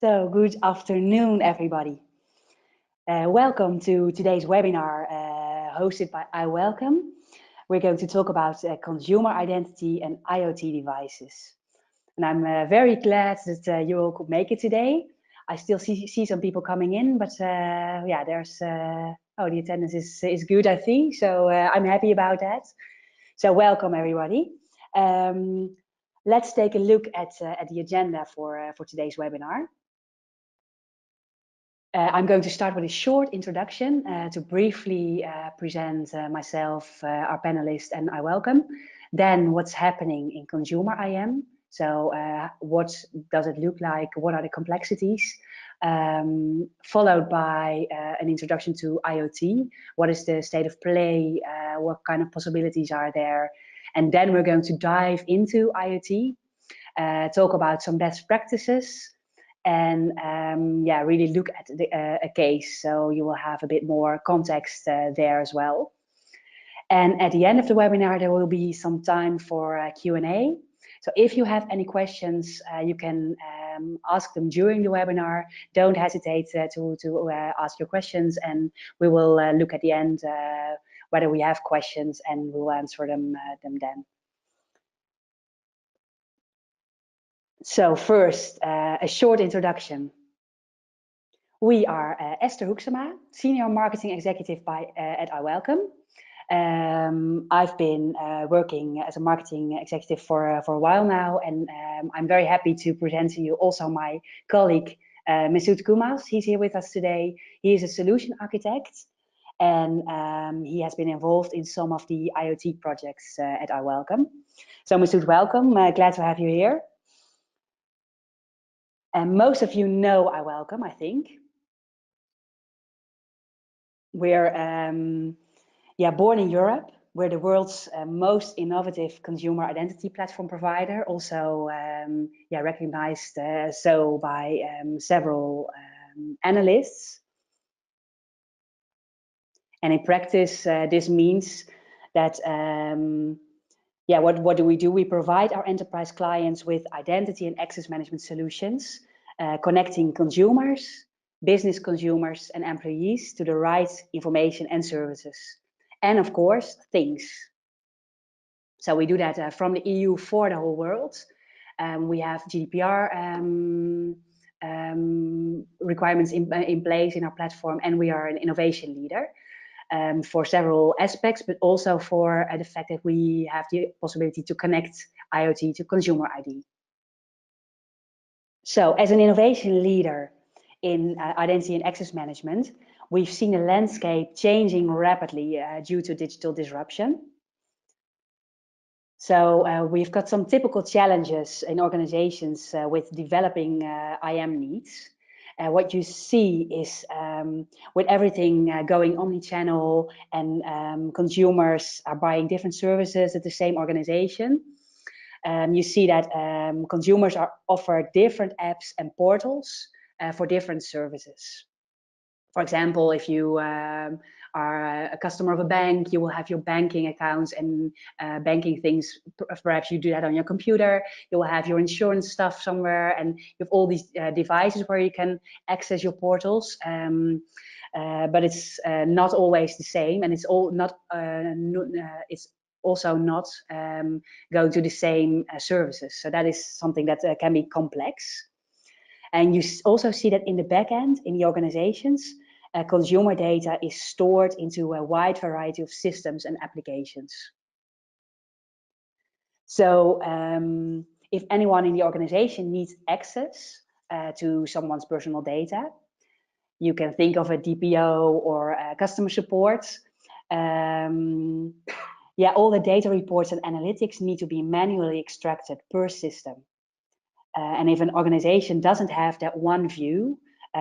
So, good afternoon, everybody. Welcome to today's webinar hosted by iWelcome. We're going to talk about consumer identity and IoT devices. And I'm very glad that you all could make it today. I still see some people coming in, but yeah, the attendance is good, I think. So I'm happy about that. So welcome, everybody. Let's take a look at the agenda for today's webinar. I'm going to start with a short introduction to briefly present myself, our panelists, and iWelcome. Then what's happening in consumer IM. So what does it look like? What are the complexities? Followed by an introduction to IoT. What is the state of play? What kind of possibilities are there? And then we're going to dive into IoT, talk about some best practices, and really look at a case, so you will have a bit more context there as well. And at the end of the webinar, there will be some time for Q&A. So if you have any questions, you can ask them during the webinar. Don't hesitate to ask your questions, and we will look at the end whether we have questions, and we'll answer them then. So first, a short introduction. We are Esther Hoeksema, Senior Marketing Executive at iWelcome. I've been working as a marketing executive for a while now, and I'm very happy to present to you also my colleague, Mesut Kumas. He's here with us today. He is a solution architect, and he has been involved in some of the IoT projects at iWelcome. So Mesut, welcome. Glad to have you here. And most of you know iWelcome, I think. We're born in Europe. We're the world's most innovative consumer identity platform provider, also recognized so by several analysts. And in practice, this means that what do we do? We provide our enterprise clients with identity and access management solutions, connecting consumers, business consumers, and employees to the right information and services. And of course, things. So we do that from the EU for the whole world. We have GDPR requirements in place in our platform, and we are an innovation leader. For several aspects, but also for the fact that we have the possibility to connect IoT to consumer ID. So as an innovation leader in identity and access management, we've seen the landscape changing rapidly due to digital disruption. So we've got some typical challenges in organizations with developing IM needs. What you see is with everything going omni-channel and consumers are buying different services at the same organization, you see that consumers are offered different apps and portals for different services. For example, if you are a customer of a bank, you will have your banking accounts and banking things. Perhaps you do that on your computer. You will have your insurance stuff somewhere, and you have all these devices where you can access your portals. But it's not always the same, and it's it's also not going to the same services. So that is something that can be complex. And you also see that in the back end, in the organizations, consumer data is stored into a wide variety of systems and applications. So if anyone in the organization needs access to someone's personal data, you can think of a DPO or customer support. All the data reports and analytics need to be manually extracted per system. And if an organization doesn't have that one view,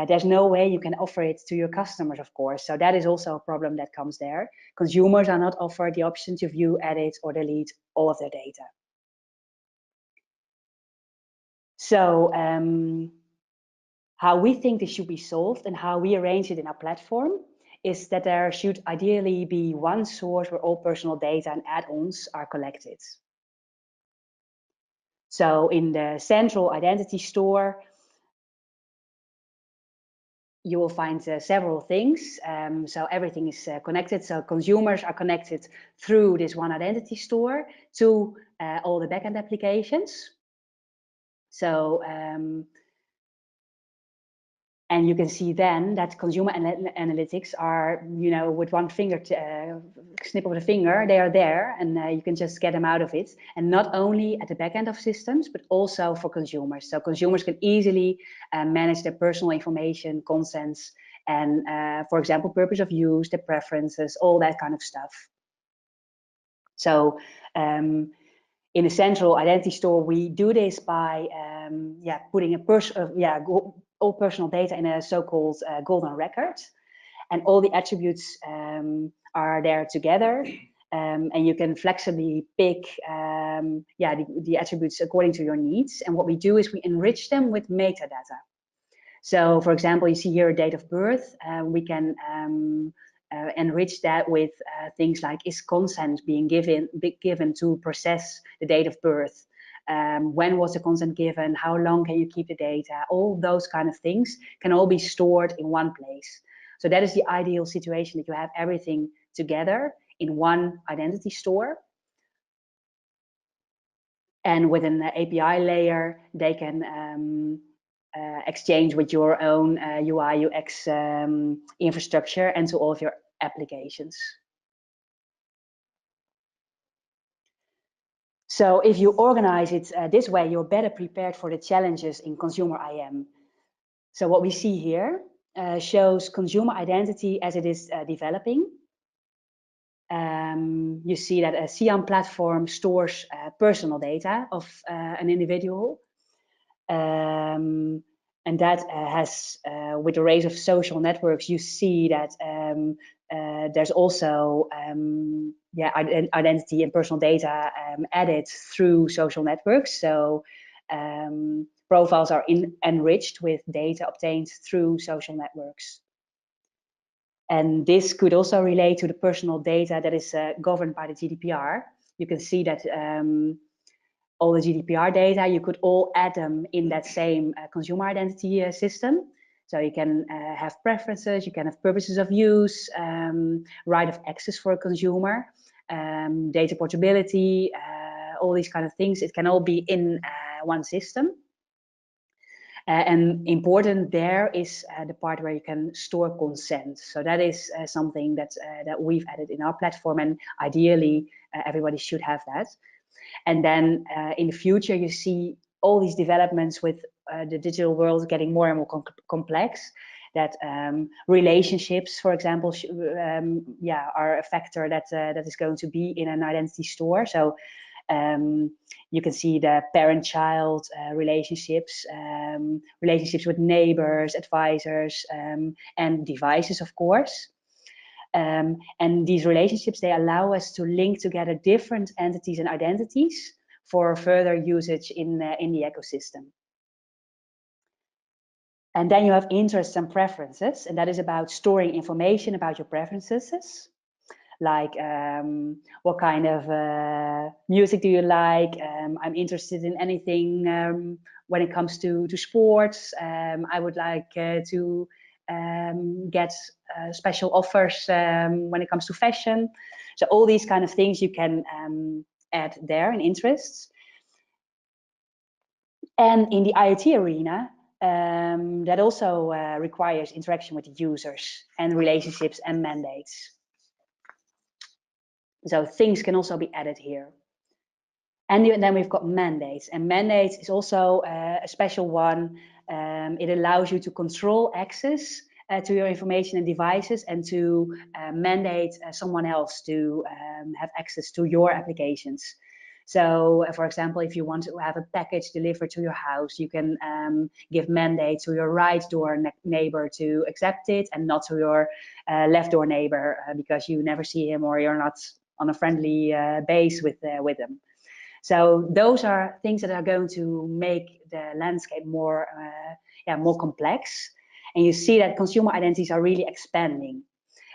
there's no way you can offer it to your customers, of course. So that is also a problem that comes there. Consumers are not offered the option to view, edit, or delete all of their data. So how we think this should be solved and how we arrange it in our platform is that there should ideally be one source where all personal data and add-ons are collected. So in the central identity store, you will find several things. So everything is connected. So consumers are connected through this one identity store to all the backend applications. So, and you can see then that consumer analytics are, with one finger, snip of the finger, they are there, and you can just get them out of it. And not only at the back end of systems, but also for consumers. So consumers can easily manage their personal information, consents, and, for example, purpose of use, their preferences, all that kind of stuff. So, in a central identity store, we do this by putting all personal data in a so-called golden record, and all the attributes are there together, and you can flexibly pick the attributes according to your needs. And what we do is we enrich them with metadata. So, for example, you see here a date of birth. We can enrich that with things like, is consent being given to process the date of birth? When was the consent given? How long can you keep the data? All those kind of things can all be stored in one place. So that is the ideal situation, that you have everything together in one identity store. And with an API layer, they can exchange with your own UI, UX infrastructure and to all of your applications. So if you organize it this way, you're better prepared for the challenges in consumer IM. So what we see here shows consumer identity as it is developing. You see that a CIAM platform stores personal data of an individual. And that has, with the rise of social networks, you see that there's also identity and personal data added through social networks. So profiles are enriched with data obtained through social networks. And this could also relate to the personal data that is governed by the GDPR. You can see that all the GDPR data, you could all add them in that same consumer identity system. So you can have preferences, you can have purposes of use, right of access for a consumer, data portability, all these kind of things. It can all be in one system. And important there is the part where you can store consent. So that is something that we've added in our platform, and ideally everybody should have that. And then in the future, you see all these developments with the digital world getting more and more complex, that relationships, for example, are a factor that is going to be in an identity store. So you can see the parent-child relationships, relationships with neighbors, advisors, and devices, of course. And these relationships, they allow us to link together different entities and identities for further usage in the ecosystem. And then you have interests and preferences, and that is about storing information about your preferences, like what kind of music do you like? I'm interested in anything when it comes to sports. I would like to get special offers when it comes to fashion. So all these kind of things you can add there in interests. And in the IoT arena, that also requires interaction with the users and relationships and mandates. So things can also be added here. And then we've got mandates, and mandates is also a special one. It allows you to control access to your information and devices, and to mandate someone else to have access to your applications. So, for example, if you want to have a package delivered to your house, you can give mandate to your right door neighbor to accept it, and not to your left door neighbor because you never see him or you're not on a friendly base with them. So those are things that are going to make the landscape more complex. And you see that consumer identities are really expanding.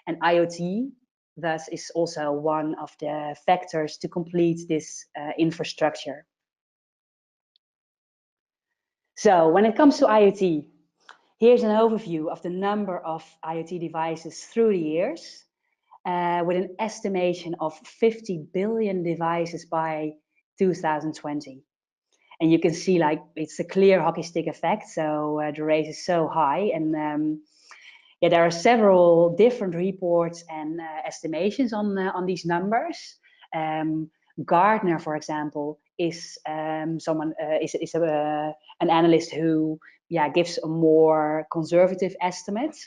And IoT, thus, is also one of the factors to complete this infrastructure. So when it comes to IoT, Here's an overview of the number of IoT devices through the years, with an estimation of 50 billion devices by 2020. And you can see like it's a clear hockey stick effect. So the race is so high, and yeah, there are several different reports and estimations on these numbers. Gartner, for example, is an analyst who gives a more conservative estimate.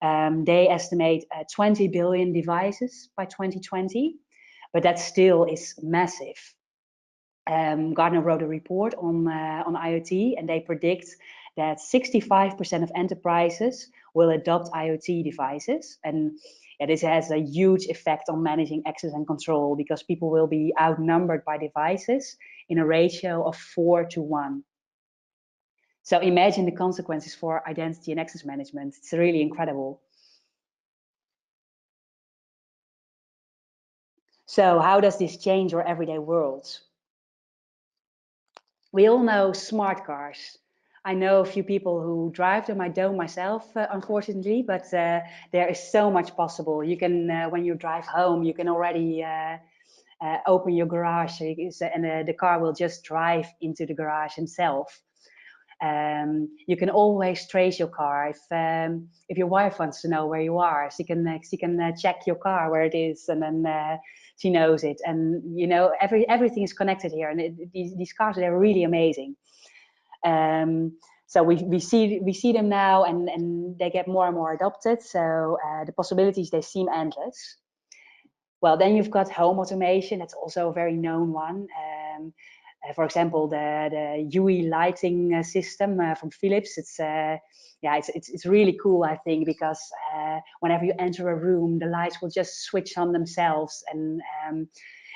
They estimate 20 billion devices by 2020, but that still is massive. Gartner wrote a report on IoT, and they predict that 65% of enterprises will adopt IoT devices. And this has a huge effect on managing access and control, because people will be outnumbered by devices in a ratio of 4:1. So imagine the consequences for identity and access management. It's really incredible. So how does this change our everyday world? We all know smart cars. I know a few people who drive them. I don't myself, unfortunately, but there is so much possible. You can, when you drive home, you can already open your garage, and the car will just drive into the garage himself. You can always trace your car. If your wife wants to know where you are, she can check your car where it is, and then she knows it. And you know, everything is connected here, and these cars, they're really amazing. So we see them now, and they get more and more adopted. So the possibilities, they seem endless. Well, then you've got home automation. That's also a very known one. For example, the UE lighting system from Philips. It's really cool, I think, because whenever you enter a room, the lights will just switch on themselves, and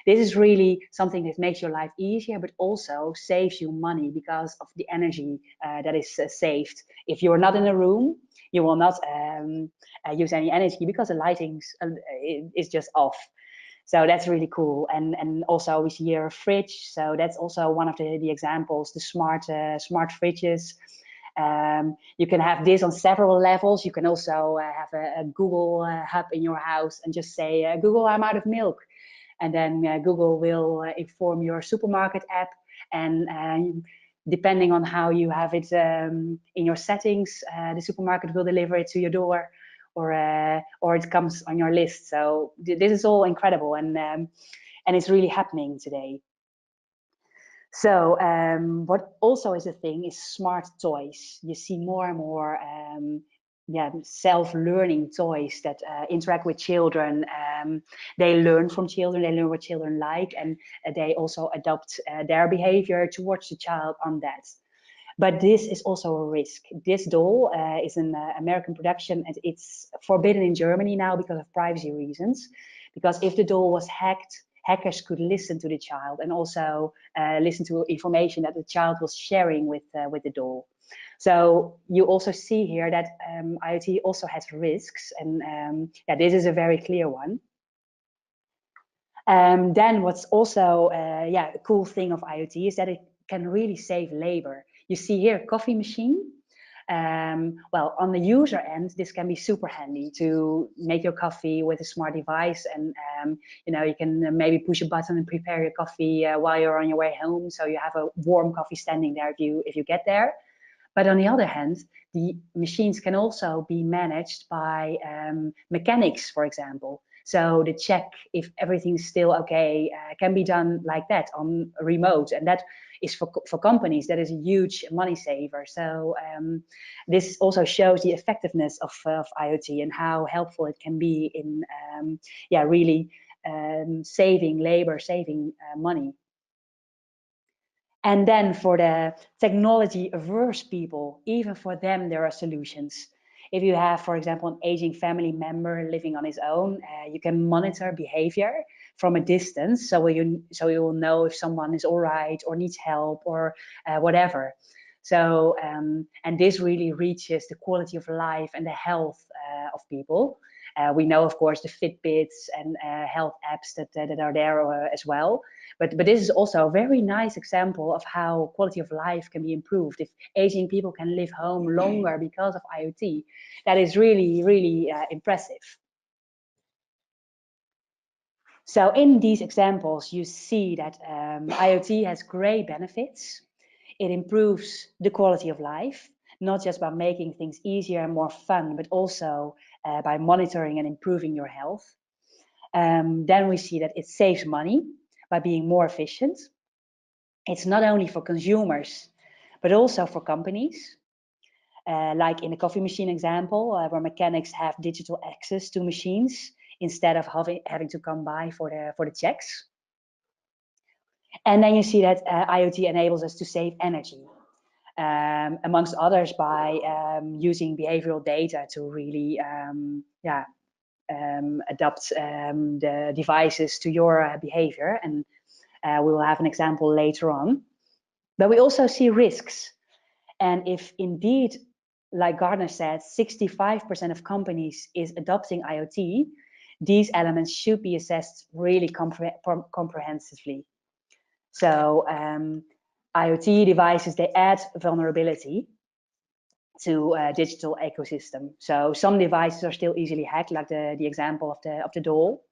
this is really something that makes your life easier, but also saves you money because of the energy that is saved. If you're not in a room, you will not use any energy because the lighting is just off. So that's really cool. And also we see here a fridge. So that's also one of the examples, the smart fridges. You can have this on several levels. You can also have a Google hub in your house and just say, Google, I'm out of milk. And then Google will inform your supermarket app. And depending on how you have it in your settings, the supermarket will deliver it to your door, or it comes on your list. So this is all incredible, and it's really happening today. So what also is a thing is smart toys. You see more and more self-learning toys that interact with children. They learn from children, they learn what children like, and they also adopt their behavior towards the child on that. But this is also a risk. This doll is an American production, and it's forbidden in Germany now because of privacy reasons. Because if the doll was hacked, hackers could listen to the child and also listen to information that the child was sharing with the doll. So you also see here that IoT also has risks, and this is a very clear one. Then what's also a cool thing of IoT is that it can really save labor. You see here a coffee machine. Well, on the user end, this can be super handy to make your coffee with a smart device, and you can maybe push a button and prepare your coffee while you're on your way home, so you have a warm coffee standing there if you get there. But on the other hand, the machines can also be managed by mechanics, for example. So the check if everything's still okay can be done like that on remote, and that is for companies, that is a huge money saver. So this also shows the effectiveness of IoT and how helpful it can be in really saving labor, saving money. And then for the technology averse people, even for them, there are solutions. If you have, for example, an aging family member living on his own, you can monitor behavior from a distance. So you will know if someone is all right or needs help or whatever. So, and this really reaches the quality of life and the health of people. We know, of course, the Fitbits and health apps that are there as well. But this is also a very nice example of how quality of life can be improved. If aging people can live home longer because of IoT, that is really, really impressive. So in these examples, you see that IoT has great benefits. It improves the quality of life, not just by making things easier and more fun, but also by monitoring and improving your health. Then we see that it saves money by being more efficient. It's not only for consumers, but also for companies. Like in the coffee machine example, where mechanics have digital access to machines instead of having to come by for the checks. And then you see that IoT enables us to save energy, amongst others by using behavioral data to really adapt the devices to your behavior. And we will have an example later on. But we also see risks. And if indeed, like Gartner said, 65% of companies is adopting IoT, these elements should be assessed really comprehensively. So IoT devices, they add vulnerability to a digital ecosystem. So some devices are still easily hacked, like the example of the doll.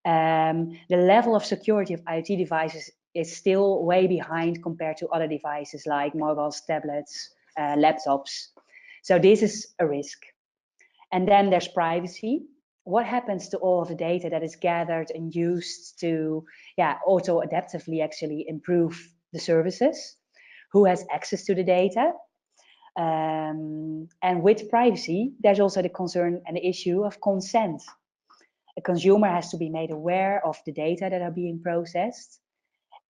The level of security of IoT devices is still way behind compared to other devices like mobiles, tablets, laptops. So this is a risk. And then there's privacy. What happens to all of the data that is gathered and used to auto-adaptively actually improve the services? Who has access to the data? And with privacy, there's also the concern and the issue of consent. A consumer has to be made aware of the data that are being processed.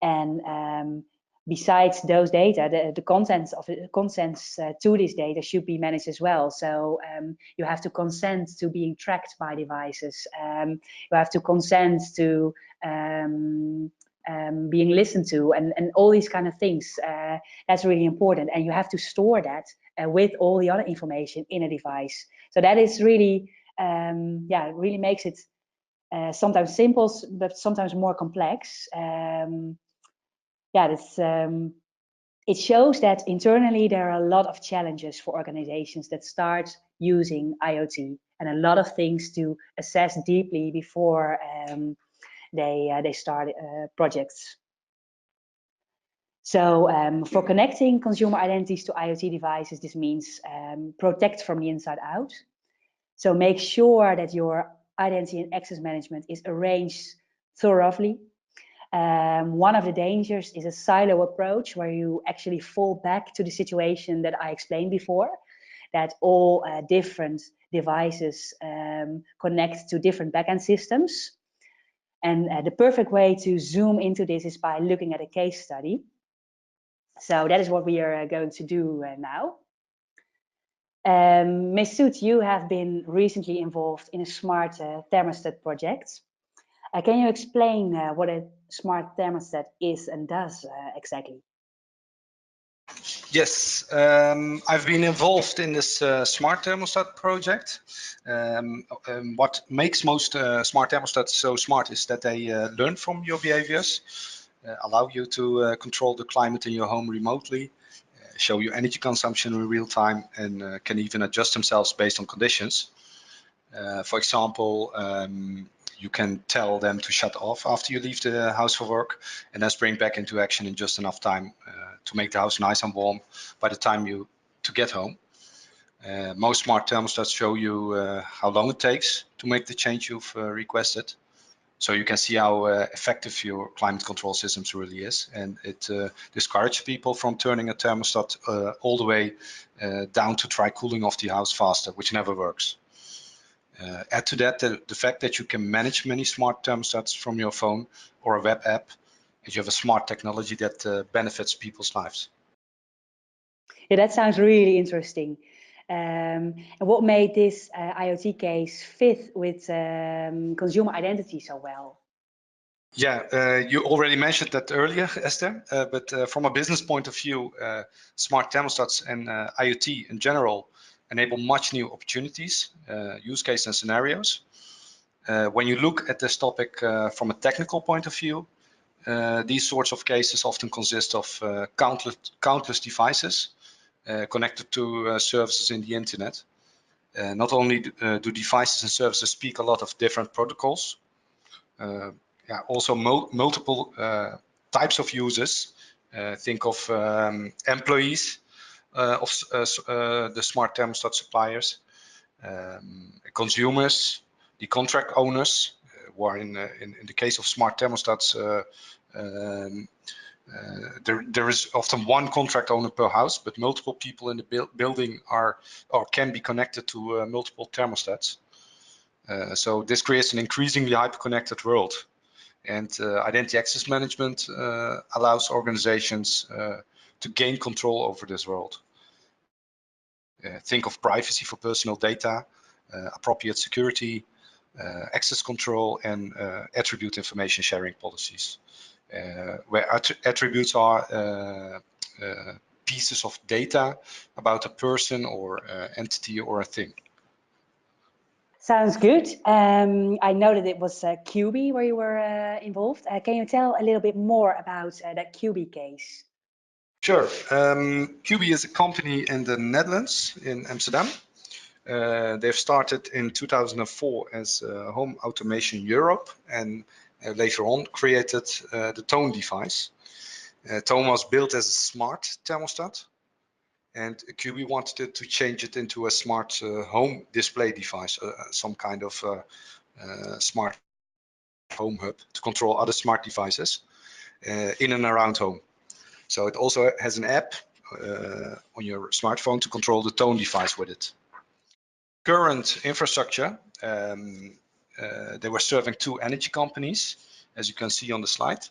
And besides those data, the consents to this data should be managed as well. So you have to consent to being tracked by devices. You have to consent to being listened to, and all these kind of things. That's really important. And you have to store that with all the other information in a device. So that is really, it really makes it sometimes simple, but sometimes more complex. It shows that internally there are a lot of challenges for organizations that start using IoT, and a lot of things to assess deeply before they start projects. So for connecting consumer identities to IoT devices, this means protect from the inside out. So make sure that your identity and access management is arranged thoroughly. One of the dangers is a silo approach where you actually fall back to the situation that I explained before, that all different devices connect to different backend systems. And the perfect way to zoom into this is by looking at a case study. So that is what we are going to do now. Mesut, you have been recently involved in a smart thermostat project. Can you explain what a smart thermostat is and does exactly? Yes, I've been involved in this smart thermostat project. What makes most smart thermostats so smart is that they learn from your behaviors, allow you to control the climate in your home remotely, show your energy consumption in real time, and can even adjust themselves based on conditions. For example, you can tell them to shut off after you leave the house for work, and then spring back into action in just enough time to make the house nice and warm by the time you get home. Most smart thermostats show you how long it takes to make the change you've requested. So you can see how effective your climate control systems really is, and it discourages people from turning a thermostat all the way down to try cooling off the house faster, which never works. Add to that the fact that you can manage many smart thermostats from your phone or a web app, and you have a smart technology that benefits people's lives. Yeah, that sounds really interesting. And what made this IoT case fit with consumer identity so well? Yeah, you already mentioned that earlier, Esther, but from a business point of view, smart thermostats and IoT in general enable much new opportunities, use cases and scenarios. When you look at this topic from a technical point of view, These sorts of cases often consist of countless devices connected to services in the internet. Not only do devices and services speak a lot of different protocols, also multiple types of users. Think of employees of the smart thermostat suppliers, consumers, the contract owners, who are in the case of smart thermostats, there is often one contract owner per house, but multiple people in the building are or can be connected to multiple thermostats. So this creates an increasingly hyper-connected world. And identity access management allows organizations to gain control over this world. Think of privacy for personal data, appropriate security, access control, and attribute information sharing policies. Where attributes are pieces of data about a person or entity or a thing. Sounds good. I know that it was QB where you were involved. Can you tell a little bit more about that QB case? Sure. QB is a company in the Netherlands, in Amsterdam. They've started in 2004 as Home Automation Europe, and later on created the Tone device. Tone was built as a smart thermostat, and QB wanted to change it into a smart home display device, some kind of smart home hub to control other smart devices in and around home. So it also has an app on your smartphone to control the Tone device with it. Current infrastructure, they were serving 2 energy companies, as you can see on the slide.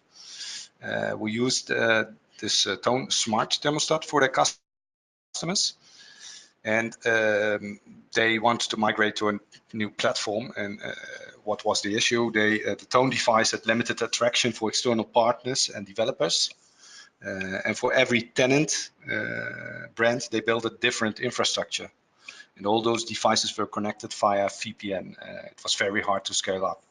We used this Tone smart thermostat for their customers, and they wanted to migrate to a new platform. And what was the issue? The Tone device had limited attraction for external partners and developers. And for every tenant brand, they built a different infrastructure. And all those devices were connected via VPN. It was very hard to scale up.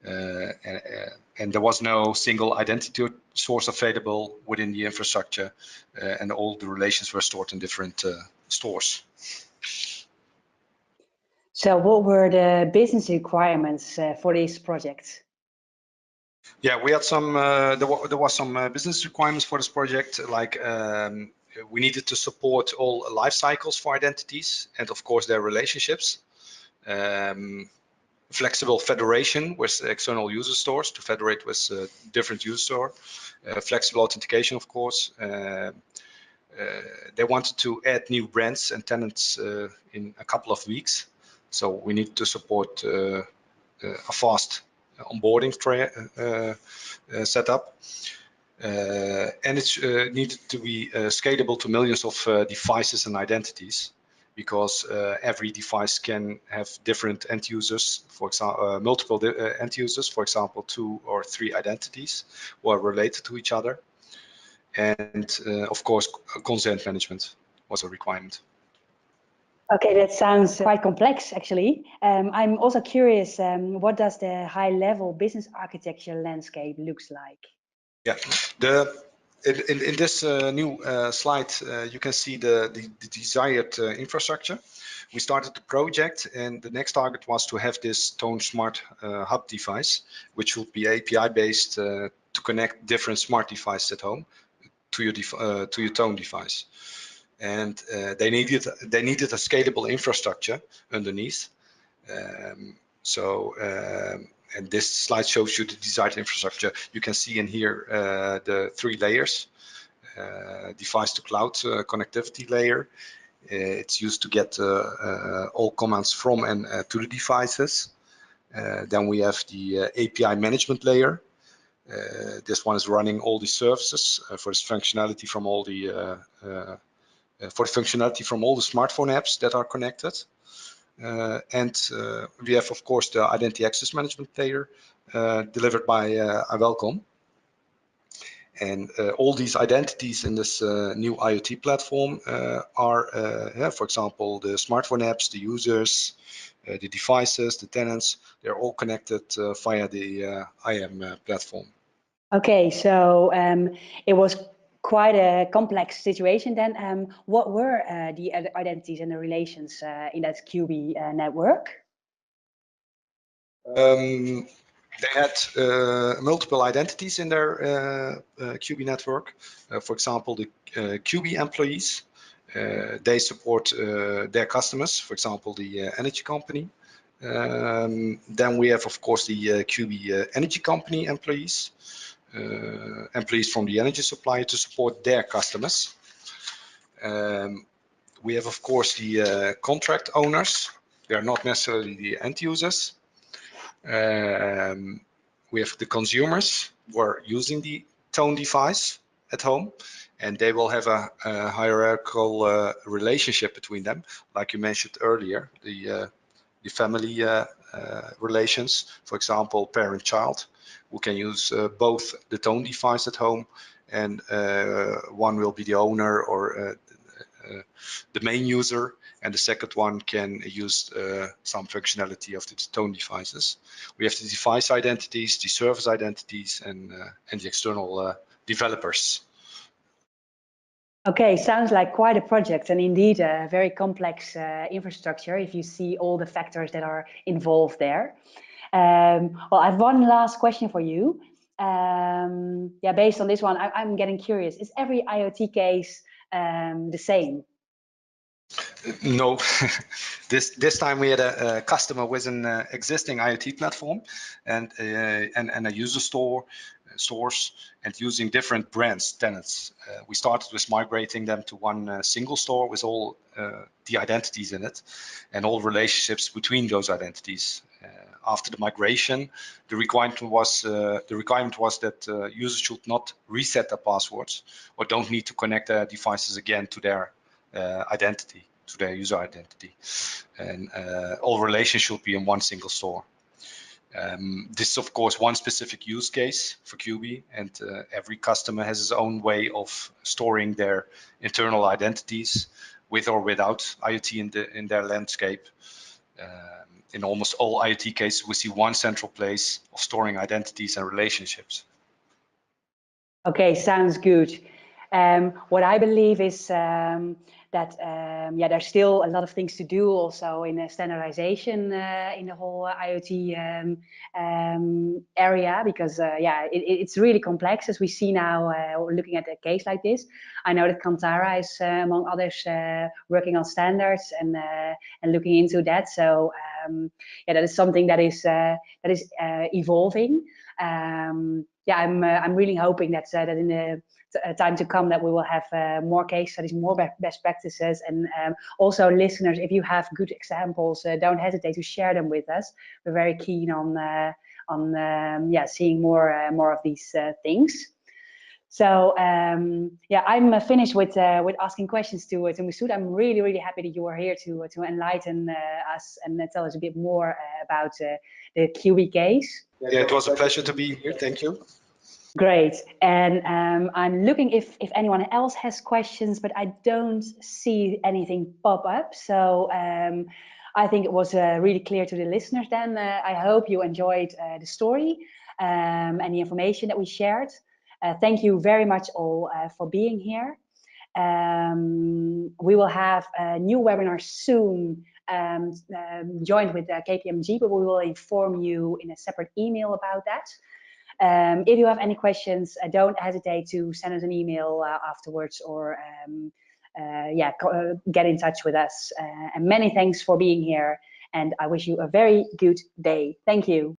And there was no single identity source available within the infrastructure, and all the relations were stored in different stores. So what were the business requirements for this project? Yeah, we had some, there was some business requirements for this project, like we needed to support all life cycles for identities and of course their relationships. Flexible federation with external user stores to federate with different user store. Flexible authentication, of course. They wanted to add new brands and tenants in a couple of weeks. So we need to support a fast onboarding setup. And it needed to be scalable to millions of devices and identities, because every device can have different end users, for example, multiple end users, for example, 2 or 3 identities who are related to each other. And of course, consent management was a requirement. Okay, that sounds quite complex, actually. I'm also curious, what does the high-level business architecture landscape looks like? Yeah, in this new slide, you can see the desired infrastructure. We started the project, and the next target was to have this Tone Smart Hub device, which would be API-based to connect different smart devices at home to your Tone device. And they needed a scalable infrastructure underneath. And this slide shows you the desired infrastructure. You can see in here the 3 layers. Device to cloud connectivity layer. It's used to get all commands from and to the devices. Then we have the API management layer. This one is running all the services for this functionality from all the smartphone apps that are connected. And we have, of course, the identity access management layer delivered by iWelcome. And all these identities in this new IoT platform are, for example, the smartphone apps, the users, the devices, the tenants. They're all connected via the IAM platform. Okay, so it was quite a complex situation then. What were the identities and the relations in that QB network? They had multiple identities in their QB network. For example, the QB employees, they support their customers, for example, the energy company. Then we have, of course, the QB energy company employees, employees from the energy supplier to support their customers. We have, of course, the contract owners. They are not necessarily the end users. We have the consumers who are using the tone device at home, and they will have a hierarchical relationship between them, like you mentioned earlier, the family relations, for example, parent-child, who can use both the tone device at home, and one will be the owner or the main user, and the second one can use some functionality of the tone devices. We have the device identities, the service identities, and the external developers. Okay, sounds like quite a project, and indeed a very complex infrastructure if you see all the factors that are involved there. Well, I have one last question for you. Yeah, based on this one, I'm getting curious. Is every IoT case the same? No, this time we had a customer with an existing IoT platform and a user stores and using different brands, tenants. We started with migrating them to one single store with all the identities in it and all relationships between those identities. After the migration, the requirement was that users should not reset their passwords or don't need to connect their devices again to their identity, to their user identity, and all relations should be in one single store. This is of course one specific use case for QB, and every customer has his own way of storing their internal identities with or without IoT in their landscape. In almost all IoT cases, we see one central place of storing identities and relationships. Okay, sounds good. What I believe is that yeah, there's still a lot of things to do also in standardization in the whole IoT area, because yeah, it's really complex, as we see now looking at a case like this. I know that Kantara is among others working on standards and looking into that. So yeah, that is something that is evolving. Yeah, I'm really hoping that that in the time to come that we will have more case studies, more best practices, and also listeners, if you have good examples, don't hesitate to share them with us. We're very keen on yeah, seeing more of these things. So yeah, I'm finished with asking questions to Mesut. I'm really happy that you are here to enlighten us and tell us a bit more about the QB case. Yeah, it was a pleasure to be here. Thank you. Great. And I'm looking if anyone else has questions, but I don't see anything pop up. So I think it was really clear to the listeners then. I hope you enjoyed the story and the information that we shared. Thank you very much all for being here. We will have a new webinar soon joined with KPMG, but we will inform you in a separate email about that. If you have any questions, don't hesitate to send us an email afterwards, or yeah, get in touch with us. And many thanks for being here, and I wish you a very good day. Thank you.